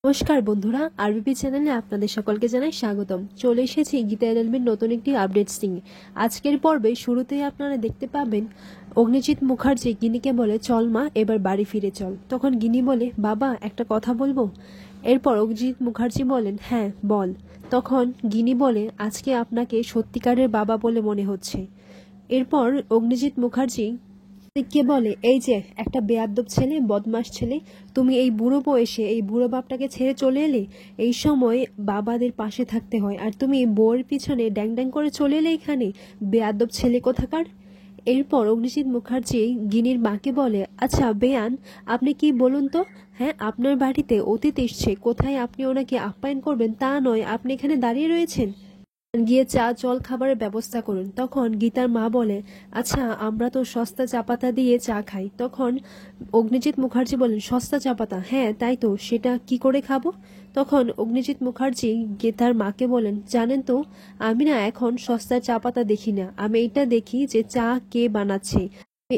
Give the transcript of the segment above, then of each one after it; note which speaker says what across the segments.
Speaker 1: নমস্কার বন্ধুরা, আরবিপি চ্যানেলে আপনাদের সকলকে জানাই স্বাগতম। চলে এসেছি গীতা এলএলবির নতুন একটি আপডেটস নিয়ে। আজকের পর্বে শুরুতেই আপনারা দেখতে পাবেন অগ্নিজিৎ মুখার্জি গিনিকে বলে, চল মা এবার বাড়ি ফিরে চল। তখন গিনি বলে, বাবা একটা কথা বলবো। এরপর অগ্নিজিৎ মুখার্জি বলেন, হ্যাঁ বল। তখন গিনি বলে, আজকে আপনাকে সত্যিকারের বাবা বলে মনে হচ্ছে। এরপর অগ্নিজিৎ মুখার্জি কে বলে, এই যে একটা বেয়াদ্দব ছেলে, বদমাস ছেলে, তুমি এই বুড়ো বয়সে এই বুড়ো বাপটাকে ছেড়ে চলে এলে। এই সময় বাবাদের পাশে থাকতে হয়, আর তুমি বউয়ের পিছনে ড্যাং ড্যাং করে চলে এলে এখানে, বেয়াদ্দব ছেলে কোথাকার। এরপর অগ্নিজিৎ মুখার্জি গিনির মাকে বলে, আচ্ছা বেয়ান, আপনি কি বলুন তো। হ্যাঁ, আপনার বাড়িতে অতিথি এসছে, কোথায় আপনি ওনাকে আপ্যায়ন করবেন তা নয়, আপনি এখানে দাঁড়িয়ে রয়েছেন। গিয়ে চা জল খাবারের ব্যবস্থা করুন। তখন গীতার মা বলে, আচ্ছা আমরা তো সস্তা চা পাতা দিয়ে চা খাই। তখন অগ্নিজিৎ মুখার্জি বলেন, সস্তা চা পাতা? হ্যাঁ তাই তো, সেটা কি করে খাবো? তখন অগ্নিজিৎ মুখার্জি গীতার মাকে বলেন, জানেন তো, আমি না এখন সস্তা চা পাতা দেখি না, আমি এটা দেখি যে চা কে বানাচ্ছে।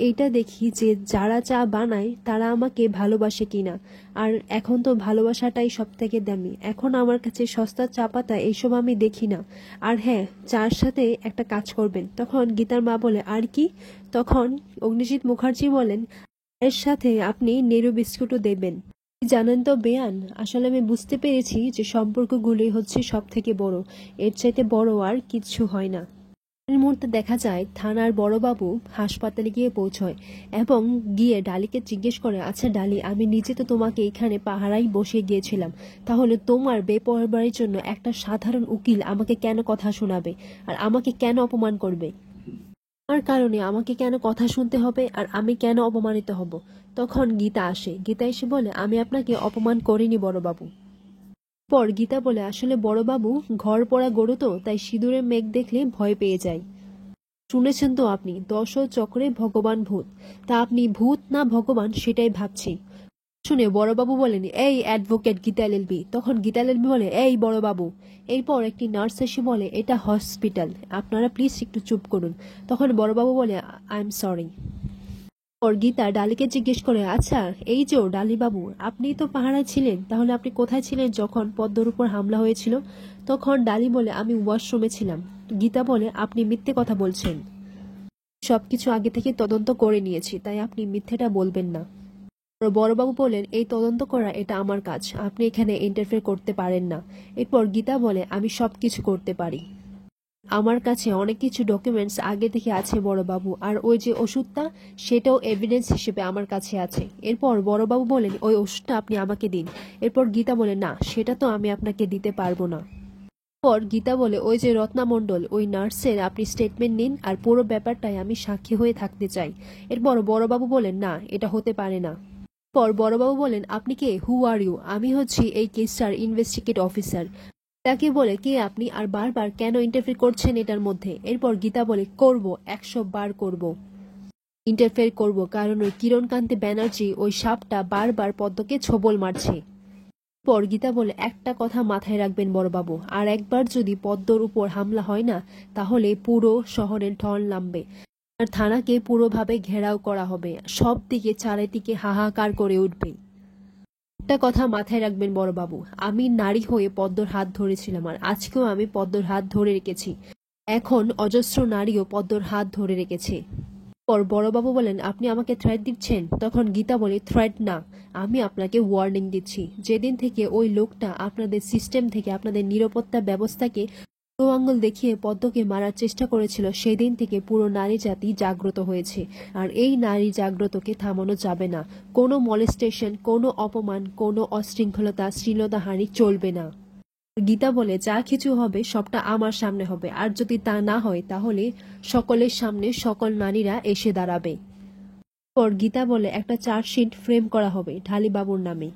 Speaker 1: এইটা দেখি যে যারা চা বানায় তারা আমাকে ভালোবাসে কিনা। আর এখন তো ভালোবাসাটাই সব থেকে দামি। এখন আমার কাছে সস্তা চা পাতা এইসব আমি দেখি না। আর হ্যাঁ, চার সাথে একটা কাজ করবেন। তখন গীতার মা বলে, আর কি? তখন অগ্নিজিৎ মুখার্জি বলেন, এর সাথে আপনি নেরু বিস্কুটও দেবেন। জানেন তো বেয়ান, আসলে আমি বুঝতে পেরেছি যে সম্পর্কগুলোই হচ্ছে সব থেকে বড়, এর চাইতে বড় আর কিচ্ছু হয় না। এই মুহূর্তে দেখা যায় থানার বড়বাবু হাসপাতালে গিয়ে পৌঁছয় এবং গিয়ে ডালিকে জিজ্ঞেস করে, আচ্ছা ডালি, আমি নিজে তো তোমাকে এখানে পাহারায় বসিয়ে গিয়েছিলাম, তাহলে তোমার বেপরোয়ারির জন্য একটা সাধারণ উকিল আমাকে কেন কথা শোনাবে আর আমাকে কেন অপমান করবে? আমার কারণে আমাকে কেন কথা শুনতে হবে আর আমি কেন অপমানিত হব? তখন গীতা আসে। গীতা এসে বলে, আমি আপনাকে অপমান করিনি বড়বাবু। পর গীতা বলে, আসলে বড়বাবু ঘর পড়া গরু তো, তাই সিঁদুরের মেঘ দেখলে ভয় পেয়ে যায়। শুনেছেন তো আপনি, দশ চক্রে ভগবান ভূত, তা আপনি ভূত না ভগবান সেটাই ভাবছি। শুনে বড়বাবু বলেন, এই অ্যাডভোকেট গীতা এলএলবি। তখন গীতা এলএলবি বলে, এই বড়বাবু। এরপর একটি নার্স এসে বলে, এটা হসপিটাল, আপনারা প্লিজ একটু চুপ করুন। তখন বড়বাবু বলে, আই এম সরি। পর গীতা ডালিকে জিজ্ঞেস করে, আচ্ছা এই যে ডালি বাবু, আপনি তো পাহারায় ছিলেন, তাহলে আপনি কোথায় ছিলেন যখন পদ্মর উপর হামলা হয়েছিল? তখন ডালি বলে, আমি ওয়াশরুমে ছিলাম। গীতা বলে, আপনি মিথ্যে কথা বলছেন, সবকিছু আগে থেকে তদন্ত করে নিয়েছি, তাই আপনি মিথ্যেটা বলবেন না। বড়বাবু বলেন, এই তদন্ত করা এটা আমার কাজ, আপনি এখানে ইন্টারফেয়ার করতে পারেন না। এরপর গীতা বলে, আমি সবকিছু করতে পারি, আমার কাছে অনেক কিছু ডকুমেন্টস আগে থেকে আছে বড়বাবু, আর ওই যে ওষুধটা, সেটাও এভিডেন্স হিসেবে আমার কাছে আছে। এরপর বড়বাবু বলেন, ওই ওষুধটা আপনি আমাকে দিন। এরপর গীতা বলে, না সেটা তো আমি আপনাকে দিতে পারবো না। পর গীতা বলে, ওই যে রত্না মণ্ডল, ওই নার্সের আপনি স্টেটমেন্ট নিন, আর পুরো ব্যাপারটাই আমি সাক্ষী হয়ে থাকতে চাই। এরপর বড়বাবু বলেন, না এটা হতে পারে না। পর বড়বাবু বলেন, আপনি কে, হু আর ইউ? আমি হচ্ছি এই কেসটার ইনভেস্টিগেট অফিসার। গীতাকে বলে, কে আপনি আর বারবার কেন ইন্টারফেয়ার করছেন এটার মধ্যে? এরপর গীতা বলে, করব, 100 বার করব, ইন্টারফেয়ার করব, কারণ ওই কিরণকান্তি ব্যানার্জি ওই সাপটা বারবার পদ্মকে ছোবল মারছে। পর গীতা বলে, একটা কথা মাথায় রাখবেন বড়বাবু, আর একবার যদি পদ্মর উপর হামলা হয় না, তাহলে পুরো শহরের ঢল নামবে, আর থানাকে পুরোভাবে ঘেরাও করা হবে, সব দিকে চারিদিকে হাহাকার করে উঠবে। একটা কথা মাথায় রাখবেন বড়বাবু, আমি নারী হয়ে পদ্মর হাত ধরেছিলাম, আর আজকেও আমি পদ্মর হাত ধরে রেখেছি, এখন অজস্র নারীও পদ্মর হাত ধরে রেখেছে। পর বড়বাবু বলেন, আপনি আমাকে থ্রেট দিচ্ছেন? তখন গীতা বলে, থ্রেট না, আমি আপনাকে ওয়ার্নিং দিচ্ছি। যেদিন থেকে ওই লোকটা আপনাদের সিস্টেম থেকে আপনাদের নিরাপত্তা ব্যবস্থাকে বুড়ো আঙুল দেখিয়ে পদ্মকে মারার চেষ্টা করেছিল, সেদিন থেকে পুরো নারী জাতি জাগ্রত হয়েছে, আর এই নারী জাগ্রতকে থামানো যাবে না। কোনো মলেস্টেশন, কোনো অপমান, কোনো অশৃঙ্খলতা, শ্লীলতাহানি চলবে না। গীতা বলে, যা কিছু হবে সবটা আমার সামনে হবে, আর যদি তা না হয় তাহলে সকলের সামনে সকল নারীরা এসে দাঁড়াবে। পর গীতা বলে, একটা চার্জশিট ফ্রেম করা হবে ঢালিবাবুর নামে।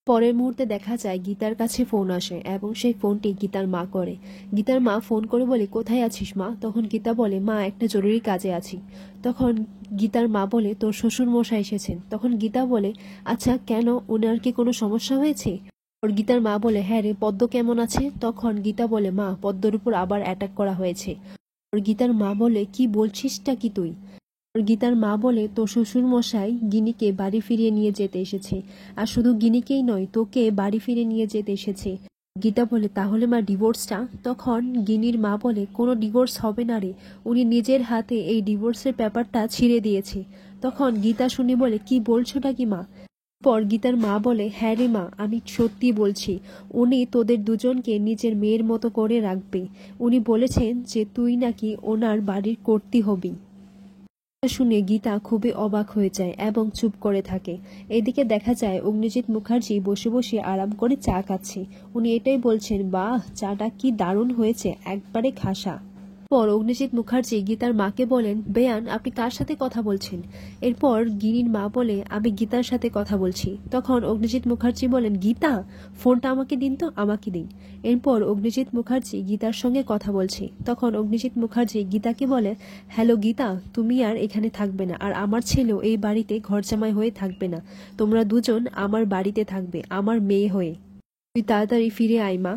Speaker 1: পরের মুহূর্তে দেখা যায় গীতার কাছে ফোন আসে এবং সেই ফোনটি গীতার মা করে। গীতার মা ফোন করে বলে, কোথায় আছিস মা? তখন গীতা বলে, মা একটা জরুরি কাজে আছি। তখন গীতার মা বলে, তোর শ্বশুর মশাই এসেছেন। তখন গীতা বলে, আচ্ছা কেন, ওনার কি কোনো সমস্যা হয়েছে? ওর গীতার মা বলে, হ্যাঁ রে, পদ্ম কেমন আছে? তখন গীতা বলে, মা পদ্মর উপর আবার অ্যাটাক করা হয়েছে। ওর গীতার মা বলে, কি বলছিসটা কি তুই? গীতার মা বলে তোর শ্বশুর মশাই গিনিকে বাড়ি ফিরিয়ে নিয়ে যেতে এসেছে, আর শুধু গিনিকেই নয় তোকে বাড়ি ফিরে নিয়ে যেতে এসেছে। গীতা বলে তাহলে মা ডিভোর্সটা? তখন গিনির মা বলে কোনো ডিভোর্স হবে না রে, উনি নিজের হাতে এই ডিভোর্সের ব্যাপারটা ছিঁড়ে দিয়েছে। তখন গীতা শুনে বলে কি বলছোটা কি মা? পর গীতার মা বলে হ্যাঁ রে মা, আমি সত্যি বলছি, উনি তোদের দুজনকে নিজের মেয়ের মতো করে রাখবে। উনি বলেছেন যে তুই নাকি ওনার বাড়ির কর্ত্রী হবি। শুনে গীতা খুবই অবাক হয়ে যায় এবং চুপ করে থাকে। এদিকে দেখা যায় অগ্নিজিৎ মুখার্জি বসে বসে আরাম করে চা খাচ্ছে। উনি এটাই বলছেন, বাহ চাটা কি দারুণ হয়েছে, একবারে খাসা। পর অগ্নিজিৎ মুখার্জি গীতার মাকে বলেন, বেয়ান আপনি কার সাথে কথা বলছেন? এরপর গিনির মা বলে, আমি গীতার সাথে কথা বলছি। তখন অগ্নিজিৎ মুখার্জি বলেন, গীতা ফোনটা আমাকে দিন তো, আমাকে দিন। এরপর অগ্নিজিৎ মুখার্জি গীতার সঙ্গে কথা বলছে। তখন অগ্নিজিৎ মুখার্জি গীতাকে বলে, হ্যালো গীতা, তুমি আর এখানে থাকবে না, আর আমার ছেলেও এই বাড়িতে ঘরজামাই হয়ে থাকবে না। তোমরা দুজন আমার বাড়িতে থাকবে আমার মেয়ে হয়ে। তুই তাড়াতাড়ি ফিরে আয় মা।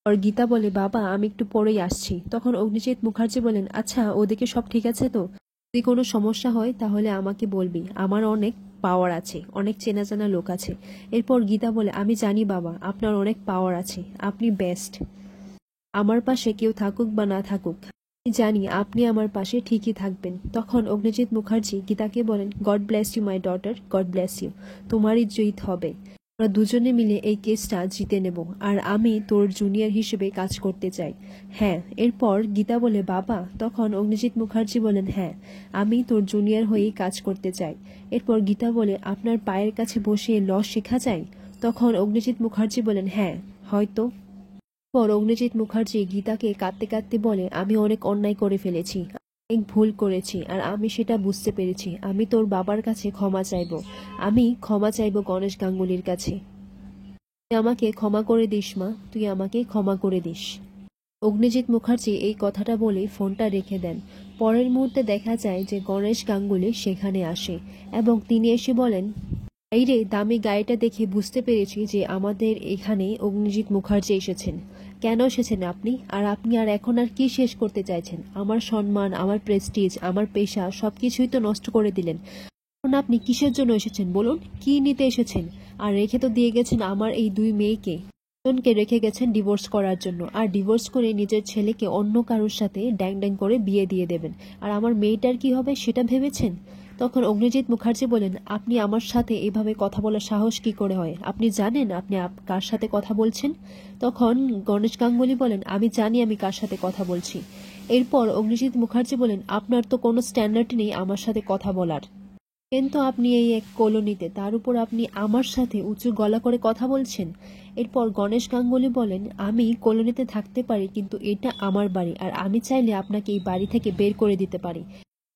Speaker 1: আর গীতা বলে, বাবা আমি একটু পরেই আসছি। তখন অগ্নিজিৎ মুখার্জি বলেন, আচ্ছা ওদিকে সব ঠিক আছে তো? যদি কোনো সমস্যা হয় তাহলে আমাকে বলবি, আমার অনেক পাওয়ার আছে, অনেক চেনা জানা লোক আছে। এরপর গীতা বলে, আমি জানি বাবা আপনার অনেক পাওয়ার আছে, আপনি বেস্ট। আমার পাশে কেউ থাকুক বা না থাকুক, আমি জানি আপনি আমার পাশে ঠিকই থাকবেন। তখন অগ্নিজিৎ মুখার্জি গীতাকে বলেন, God bless you my daughter, God bless you, তোমারই জিত হবে। আমরা দুজনে মিলে এই কেসটা জিতে নেব, আর আমি তোর জুনিয়র হিসেবে কাজ করতে চাই। হ্যাঁ। এরপর গীতা বলে, বাবা? তখন অগ্নিজিৎ মুখার্জি বলেন, হ্যাঁ আমি তোর জুনিয়র হয়েই কাজ করতে চাই। এরপর গীতা বলে, আপনার পায়ের কাছে বসে ল শেখা যায়? তখন অগ্নিজিৎ মুখার্জি বলেন, হ্যাঁ হয়তো। পর অগ্নিজিৎ মুখার্জি গীতাকে কাঁদতে কাঁদতে বলে, আমি অনেক অন্যায় করে ফেলেছি, অনেক ভুল করেছি, আর আমি সেটা বুঝতে পেরেছি। আমি তোর বাবার কাছে ক্ষমা চাইব, আমি ক্ষমা চাইব গণেশ গাঙ্গুলির কাছে। তুই আমাকে ক্ষমা করে দিস মা, তুই আমাকে ক্ষমা করে দিস। অগ্নিজিৎ মুখার্জি এই কথাটা বলে ফোনটা রেখে দেন। পরের মুহূর্তে দেখা যায় যে গণেশ গাঙ্গুলি সেখানে আসে এবং তিনি এসে বলেন, এই রে দামি গাড়িটা দেখে বুঝতে পেরেছি যে আমাদের এখানে অগ্নিজিৎ মুখার্জি এসেছেন। কেন এসেছেন আপনি? আর আপনি আর এখন আর কি শেষ করতে চাইছেন? আমার সম্মান, আমার প্রেস্টিজ, আমার পেশা সবকিছুই তো নষ্ট করে দিলেন। এখন আপনি কিসের জন্য এসেছেন বলুন? কি নিতে এসেছেন? আর রেখে তো দিয়ে গেছেন আমার এই দুই মেয়েকে, দুজনকে রেখে গেছেন ডিভোর্স করার জন্য, আর ডিভোর্স করে নিজের ছেলেকে অন্য কারোর সাথে ড্যাং ড্যাং করে বিয়ে দিয়ে দেবেন। আর আমার মেয়েটার কি হবে সেটা ভেবেছেন? তখন অগ্নিজিৎ মুখার্জি বলেন, আপনি আমার সাথে এভাবে কথা বলার সাহস কি করে হয়? আপনি জানেন আপনি কার সাথে কথা বলছেন? তখন গণেশ গাঙ্গুলি বলেন, আমি জানি আমি কার সাথে কথা বলছি। এরপর অগ্নিজিৎ মুখার্জি বলেন, আপনার তো কোনো স্ট্যান্ডার্ড নেই আমার সাথে কথা বলার, কিন্তু আপনি এই এক কলোনিতে, তার উপর আপনি আমার সাথে উঁচু গলা করে কথা বলছেন। এরপর গণেশ গাঙ্গুলি বলেন, আমি কলোনিতে থাকতে পারি কিন্তু এটা আমার বাড়ি, আর আমি চাইলে আপনাকে এই বাড়ি থেকে বের করে দিতে পারি।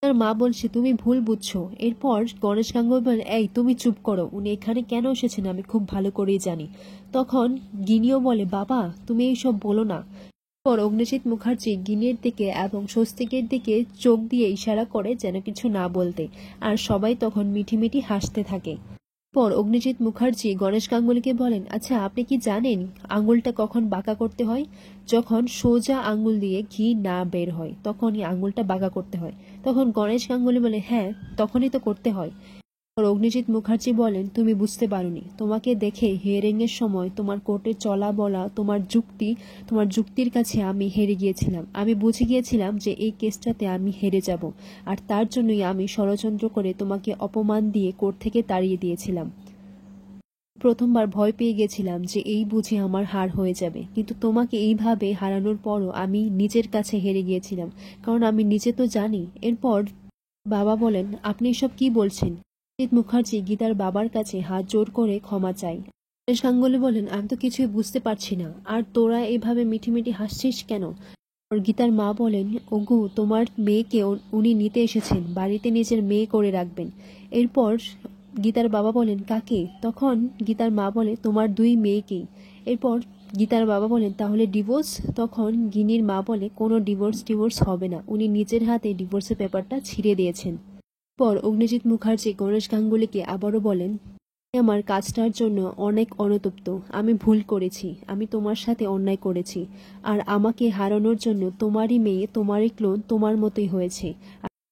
Speaker 1: তার মা বলছে, তুমি ভুল বুঝছো। এরপর গণেশ গাঙ্গুলি বলেন, এই তুমি চুপ করো, উনি এখানে কেন এসেছেন আমি খুব ভালো করেই জানি। তখন গিনিও বলে, বাবা তুমি এইসব বলো না। পর অগ্নিজিৎ মুখার্জি গিনির দিকে এবং স্বস্তিকের দিকে চোখ দিয়ে ইশারা করে যেন কিছু না বলতে, আর সবাই তখন মিঠিমিঠি হাসতে থাকে। পর অগ্নিজিৎ মুখার্জি গণেশ গাঙ্গুলিকে বলেন, আচ্ছা আপনি কি জানেন আঙুলটা কখন বাঁকা করতে হয়? যখন সোজা আঙুল দিয়ে ঘি না বের হয় তখনই আঙুলটা বাঁকা করতে হয়। তখন গণেশ গাঙ্গুলি বলে, হ্যাঁ তখনই তো করতে হয়। আর অগ্নিজিৎ মুখার্জি বলেন, তুমি বুঝতে পারোনি, তোমাকে দেখে হিয়ারিং এর সময় তোমার কোর্টে চলা বলা, তোমার যুক্তির কাছে আমি হেরে গিয়েছিলাম। আমি বুঝে গিয়েছিলাম যে এই কেসটাতে আমি হেরে যাব, আর তার জন্যই আমি ষড়যন্ত্র করে তোমাকে অপমান দিয়ে কোর্ট থেকে তাড়িয়ে দিয়েছিলাম। প্রথমবার ভয় পেয়ে গেছিলাম যে এই বুঝে আমার হার হয়ে যাবে, কিন্তু তোমাকে এইভাবে হারানোর পরও আমি নিজের কাছে হেরে গিয়েছিলাম, কারণ আমি নিজে তো জানি। এরপর বাবা বলেন, আপনি এসব কি বলছেন? অজিত মুখার্জি গীতার বাবার কাছে হাত জোর করে ক্ষমা চাই। গণেশ গাঙ্গুলি বলেন, আমি তো কিছুই বুঝতে পারছি না, আর তোরা এভাবে মিঠিমিঠি হাসছিস কেন? আর গীতার মা বলেন, ওগো তোমার মেয়েকে উনি নিতে এসেছেন, বাড়িতে নিজের মেয়ে করে রাখবেন। এরপর গীতার বাবা বলেন, কাকে? তখন গীতার মা বলে, তোমার দুই মেয়েকেই। এরপর গীতার বাবা বলেন, তাহলে ডিভোর্স? তখন গিনির মা বলে, কোনো ডিভোর্স হবে না, উনি নিজের হাতে ডিভোর্সের পেপারটা ছিঁড়ে দিয়েছেন। পর অগ্নিজিৎ মুখার্জি গণেশ গাঙ্গুলিকে আবারও বলেন, আমি আমার কাজটার জন্য অনেক অনুতপ্ত, আমি ভুল করেছি, আমি তোমার সাথে অন্যায় করেছি, আর আমাকে হারানোর জন্য তোমারই মেয়ে, তোমারই ক্লোন তোমার মতোই হয়েছে।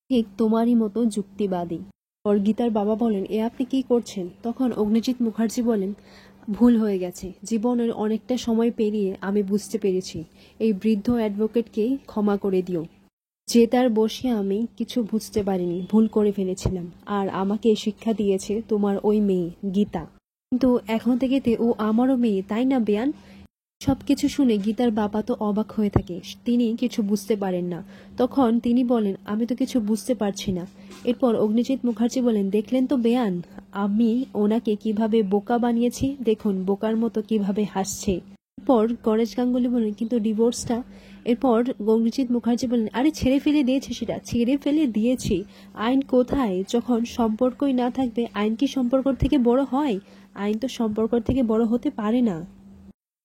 Speaker 1: ঠিক তোমারই মতো যুক্তিবাদী। ওর গীতার বাবা বলেন, এ আপনি কি করছেন? তখন অগ্নিজিৎ মুখার্জি বলেন, ভুল হয়ে গেছে, জীবনের অনেকটা সময় পেরিয়ে আমি বুঝতে পেরেছি, এই বৃদ্ধ অ্যাডভোকেটকে ক্ষমা করে দিও। যে তার বসে আমি কিছু বুঝতে পারিনি, ভুল করে ফেলেছিলাম, আর আমাকে শিক্ষা দিয়েছে তোমার ওই মেয়ে গীতা। কিন্তু এখন থেকে ও আমারও মেয়ে, তাই না বেয়ান? সবকিছু শুনে গীতার বাবা তো অবাক হয়ে থাকে, তিনি কিছু বুঝতে পারেন না। তখন তিনি বলেন, আমি তো কিছু বুঝতে পারছি না। এরপর অগ্নিজিৎ মুখার্জি বলেন, দেখলেন তো বেয়ান, আমি ওনাকে কিভাবে বোকা বানিয়েছি, দেখুন বোকার মতো কিভাবে হাসছে। এরপর গণেশ গাঙ্গুলি বলেন, কিন্তু ডিভোর্সটা? এরপর অগ্নিজিৎ মুখার্জি বলেন, আরে ছেড়ে ফেলে দিয়েছে, সেটা ছেড়ে ফেলে দিয়েছি। আইন কোথায়? যখন সম্পর্কই না থাকবে, আইন কি সম্পর্ক থেকে বড় হয়? আইন তো সম্পর্ক থেকে বড় হতে পারে না।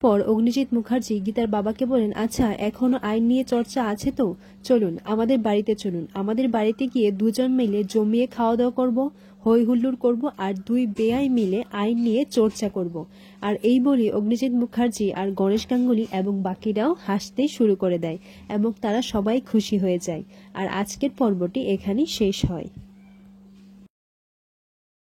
Speaker 1: পর অগ্নিজিৎ মুখার্জি গীতার বাবাকে বলেন, আচ্ছা এখনো আইন নিয়ে চর্চা আছে তো, চলুন আমাদের বাড়িতে চলুন, আমাদের বাড়িতে গিয়ে দুজন মিলে জমিয়ে খাওয়া দাওয়া করব, হই হুল্লোড় করব, আর দুই বেয়াই মিলে আইন নিয়ে চর্চা করব। আর এই বলে অগ্নিজিৎ মুখার্জি আর গণেশ গাঙ্গুলি এবং বাকিরাও হাসতে শুরু করে দেয় এবং তারা সবাই খুশি হয়ে যায়। আর আজকের পর্বটি এখানেই শেষ হয়।